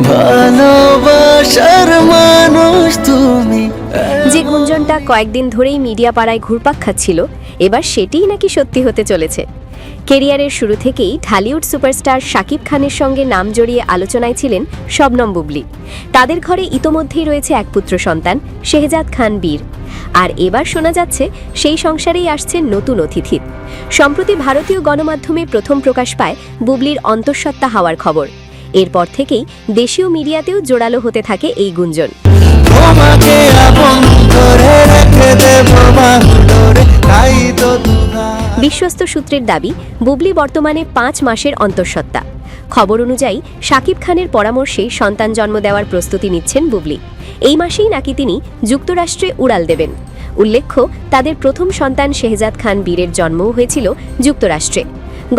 ভালোবাসার মানুষ তুমি। যে গুঞ্জনটা কয়েকদিন ধরেই মিডিয়া পাড়ায় ঘুরপাক খাচ্ছিল, এবার সেটিই নাকি সত্যি হতে চলেছে। কেরিয়ারের শুরু থেকেই ঢালিউড সুপারস্টার শাকিব খানের সঙ্গে নাম জড়িয়ে আলোচনায় ছিলেন শবনম বুবলি। তাদের ঘরে ইতোমধ্যেই রয়েছে এক পুত্র সন্তান শেহজাদ খান বীর। আর এবার শোনা যাচ্ছে সেই সংসারেই আসছেন নতুন অতিথি। সম্প্রতি ভারতীয় গণমাধ্যমে প্রথম প্রকাশ পায় বুবলির অন্তঃসত্ত্বা হওয়ার খবর। এরপর থেকেই দেশীয় মিডিয়াতেও জোরালো হতে থাকে এই গুঞ্জন। তোমাকে আপন করে রেখে দেব বাহুডোরে, তাই তো বিশ্বস্ত সূত্রের দাবি, বুবলি বর্তমানে 5 মাসের অন্তঃসত্ত্বা। খবর অনুযায়ী শাকিব খানের পরামর্শেই সন্তান জন্ম দেওয়ার প্রস্তুতি নিচ্ছেন বুবলি। এই মাসেই নাকি তিনি যুক্তরাষ্ট্রে উড়াল দেবেন। উল্লেখ্য, তাদের প্রথম সন্তান শেহজাদ খান বীরের জন্মও হয়েছিল যুক্তরাষ্ট্রে।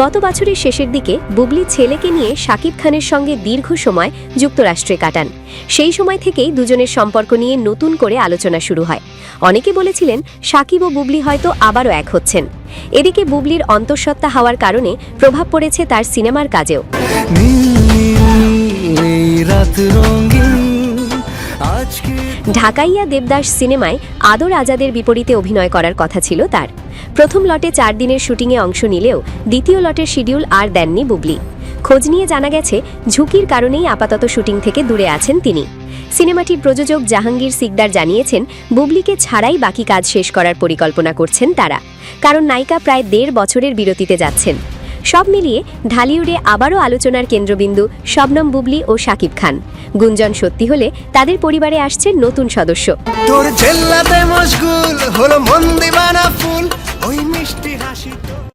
গত বছরের শেষের দিকে বুবলি ছেলেকে নিয়ে শাকিব খানের সঙ্গে দীর্ঘ সময় যুক্তরাষ্ট্রে কাটান। সেই সময় থেকেই দুজনের সম্পর্ক নিয়ে নতুন করে আলোচনা শুরু হয়। অনেকে বলেছিলেন শাকিব ও বুবলি হয়তো আবারও এক হচ্ছেন। এদিকে বুবলির অন্তঃসত্ত্বা হওয়ার কারণে প্রভাব পড়েছে তার সিনেমার কাজেও। ঢাকাইয়া দেবদাস সিনেমায় আদর আজাদের বিপরীতে অভিনয় করার কথা ছিল তার। প্রথম লটে 4 দিনের শুটিংয়ে অংশ নিলেও দ্বিতীয় লটের শিডিউল আর দেননি বুবলি। খোঁজ নিয়ে জানা গেছে ঝুঁকির কারণেই আপাতত শুটিং থেকে দূরে আছেন তিনি। সিনেমাটির প্রযোজক জাহাঙ্গীর সিকদার জানিয়েছেন, বুবলিকে ছাড়াই বাকি কাজ শেষ করার পরিকল্পনা করছেন তারা, কারণ নায়িকা প্রায় 1.5 বছরের বিরতিতে যাচ্ছেন। সব মিলিয়ে ঢালিউডে আবারও আলোচনার কেন্দ্রবিন্দু শবনম বুবলি ও শাকিব খান। গুঞ্জন সত্যি হলে তাদের পরিবারে আসছে নতুন সদস্য। তোর জেল্লাতে মশগুল হলো মন দিবানা ফুল, ওই মিষ্টি হাসি।